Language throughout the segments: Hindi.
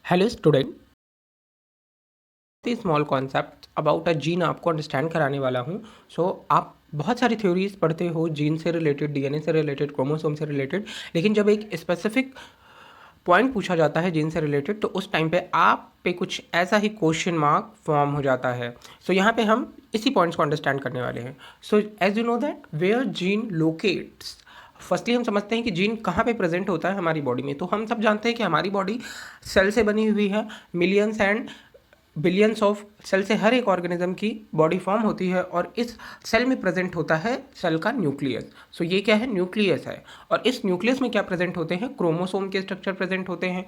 Hello student, small concept about a gene आपको अंडरस्टैंड कराने वाला हूँ। आप बहुत सारी थ्योरीज पढ़ते हो जीन से रिलेटेड, डीएनए से रिलेटेड, क्रोमोसोम से रिलेटेड, लेकिन जब एक स्पेसिफिक पॉइंट पूछा जाता है जीन से रिलेटेड तो उस टाइम पे आप पे कुछ ऐसा ही क्वेश्चन मार्क फॉर्म हो जाता है। यहाँ पे हम इसी पॉइंट्स को अंडरस्टैंड करने वाले हैं। As you know that where gene locates, firstly हम समझते हैं कि जीन कहाँ पे प्रेजेंट होता है हमारी बॉडी में। तो हम सब जानते हैं कि हमारी बॉडी सेल से बनी हुई है, millions and billions of cell से हर एक ऑर्गेनिज्म की बॉडी फॉर्म होती है और इस सेल में प्रेजेंट होता है सेल का न्यूक्लियस। ये क्या है? न्यूक्लियस है। और इस न्यूक्लियस में क्या प्रेजेंट होते हैं? क्रोमोसोम के स्ट्रक्चर प्रेजेंट होते हैं।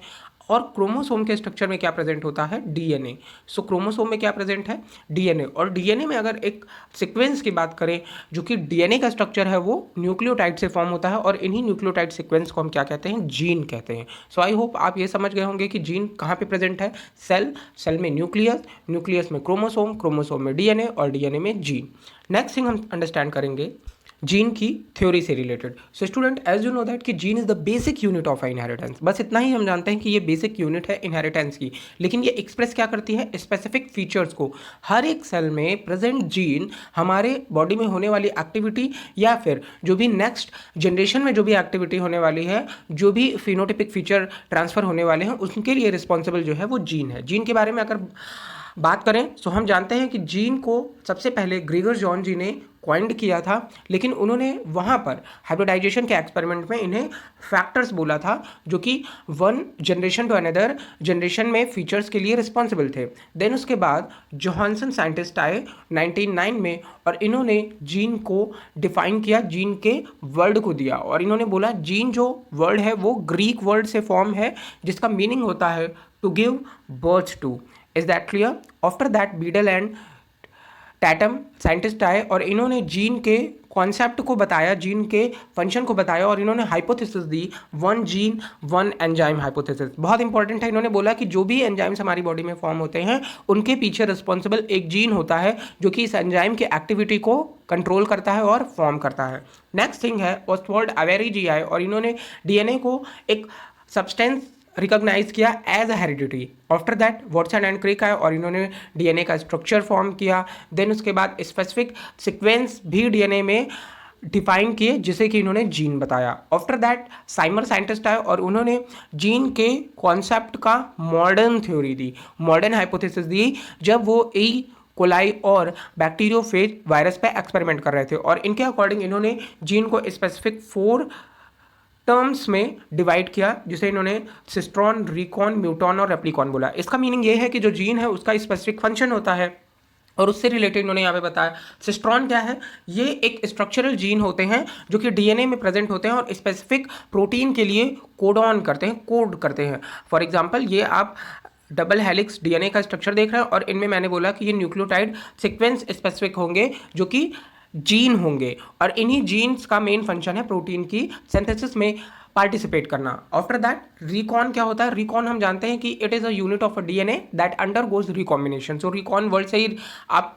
और क्रोमोसोम के स्ट्रक्चर में क्या प्रेजेंट होता है? डीएनए। क्रोमोसोम में क्या प्रेजेंट है? डीएनए। और डीएनए में अगर एक सीक्वेंस की बात करें, जो कि डीएनए का स्ट्रक्चर है वो न्यूक्लियोटाइड से फॉर्म होता है और इन्हीं न्यूक्लियोटाइड सीक्वेंस को हम क्या कहते हैं? जीन कहते हैं। आई होप आप ये समझ गए होंगे कि जीन कहाँ पे प्रेजेंट है? सेल में न्यूक्लियस, न्यूक्लियस में क्रोमोसोम, क्रोमोसोम में डीएनए और डीएनए में जीन। नेक्स्ट थिंग हम अंडरस्टैंड करेंगे जीन की थ्योरी से related. Student, as you know that कि gene is the basic unit of inheritance. बस इतना ही हम जानते हैं कि ये बेसिक यूनिट है इनहेरिटेंस की, लेकिन ये एक्सप्रेस क्या करती है? स्पेसिफिक फीचर्स को। हर एक सेल में प्रेजेंट जीन हमारे बॉडी में होने वाली एक्टिविटी या फिर जो भी नेक्स्ट जनरेशन में जो भी एक्टिविटी होने वाली है, जो भी फिनोटिपिक फीचर ट्रांसफर होने वाले हैं, उनके लिए रिस्पॉन्सिबल जो है वो जीन है। जीन के बारे में अगर बात करें तो हम जानते हैं कि जीन को सबसे पहले ग्रेगर जॉन जी ने क्वाइंड किया था, लेकिन उन्होंने वहाँ पर हाइब्रिडाइजेशन के एक्सपेरिमेंट में इन्हें फैक्टर्स बोला था जो कि one generation to another generation में फीचर्स के लिए रिस्पॉन्सिबल थे। देन उसके बाद जोहानसन साइंटिस्ट आए 1909 में और इन्होंने जीन को डिफाइन किया, जीन के वर्ड को दिया और इन्होंने बोला जीन जो वर्ड है वो ग्रीक वर्ड से फॉर्म है जिसका मीनिंग होता है to give birth to. Is that clear? After that Beadle and Tatum scientist आए और इन्होंने जीन के कॉन्सेप्ट को बताया, जीन के फंक्शन को बताया और इन्होंने हाइपोथेसिस दी, one gene one enzyme hypothesis. बहुत इंपॉर्टेंट है। इन्होंने बोला कि जो भी एंजाइम्स हमारी बॉडी में फॉर्म होते हैं उनके पीछे रिस्पॉन्सिबल एक जीन होता है जो कि इस एंजाइम की एक्टिविटी को कंट्रोल करता है और फॉर्म करता है। नेक्स्ट थिंग है ऑस्वाल्ड अवेरी जी आए और इन्होंने डीएनए को एक सब्सटेंस रिकॉग्नाइज किया as a heredity. After that Watson and Crick आए और इन्होंने डीएनए का स्ट्रक्चर फॉर्म किया। देन उसके बाद स्पेसिफिक सीक्वेंस भी डीएनए में डिफाइन किए जिसे कि इन्होंने जीन बताया। आफ्टर दैट साइमर साइंटिस्ट आए और उन्होंने जीन के कॉन्सेप्ट का मॉडर्न थ्योरी दी, मॉडर्न हाइपोथेसिस दी, जब वो कोलाई और बैक्टीरियोफेज वायरस पे एक्सपेरिमेंट कर रहे थे और इनके अकॉर्डिंग इन्होंने जीन को स्पेसिफिक 4 टर्म्स में डिवाइड किया जिसे इन्होंने सिस्ट्रॉन, रिकॉन, म्यूटॉन और रेप्लिकॉन बोला। इसका मीनिंग ये है कि जो जीन है उसका स्पेसिफिक फंक्शन होता है और उससे रिलेटेड इन्होंने यहाँ पे बताया। सिस्ट्रॉन क्या है? ये एक स्ट्रक्चरल जीन होते हैं जो कि डीएनए में प्रेजेंट होते हैं और स्पेसिफिक प्रोटीन के लिए कोडॉन करते हैं, कोड करते हैं। फॉर एग्जांपल ये आप डबल हेलिक्स डीएनए का स्ट्रक्चर देख रहे हैं और इनमें मैंने बोला कि ये न्यूक्लियोटाइड सीक्वेंस स्पेसिफिक होंगे जो कि जीन होंगे और इन्हीं जीन्स का मेन फंक्शन है प्रोटीन की सिंथेसिस में पार्टिसिपेट करना। आफ्टर दैट रिकॉन क्या होता है? रिकॉन हम जानते हैं कि it is a unit of a DNA that undergoes recombination. Recon word से ही आप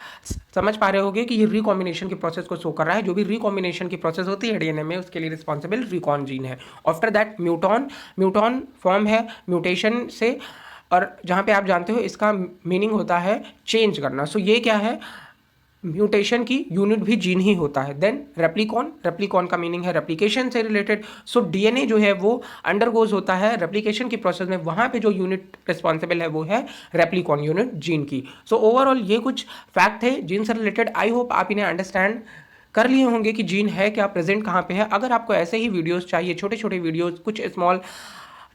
समझ पा रहे होंगे कि ये रिकॉम्बिनेशन की प्रोसेस को शो कर रहा है। जो भी रिकॉम्बिनेशन की प्रोसेस होती है डीएनए में उसके लिए रिस्पॉन्सिबल रिकॉन जीन है। आफ्टर दैट म्यूटॉन, म्यूटॉन फॉर्म है म्यूटेशन से और जहाँ पे आप जानते हो इसका मीनिंग होता है चेंज करना। ये क्या है? म्यूटेशन की यूनिट भी जीन ही होता है। देन रेप्लिकॉन, रेप्लिकॉन का मीनिंग है रेप्लिकेशन से रिलेटेड। डीएनए जो है वो अंडरगोज होता है रेप्लिकेशन की प्रोसेस में, वहाँ पे जो यूनिट रिस्पॉन्सिबल है वो है रेप्लिकॉन यूनिट जीन की। ओवरऑल ये कुछ फैक्ट है जीन से रिलेटेड। आई होप आप इन्हें अंडरस्टैंड कर लिए होंगे कि जीन है क्या, प्रेजेंट कहाँ पे है। अगर आपको ऐसे ही वीडियोज़ चाहिए, छोटे छोटे वीडियोज़ कुछ स्मॉल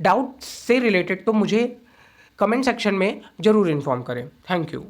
डाउट से रिलेटेड, तो मुझे कमेंट सेक्शन में ज़रूर इन्फॉर्म करें। Thank you.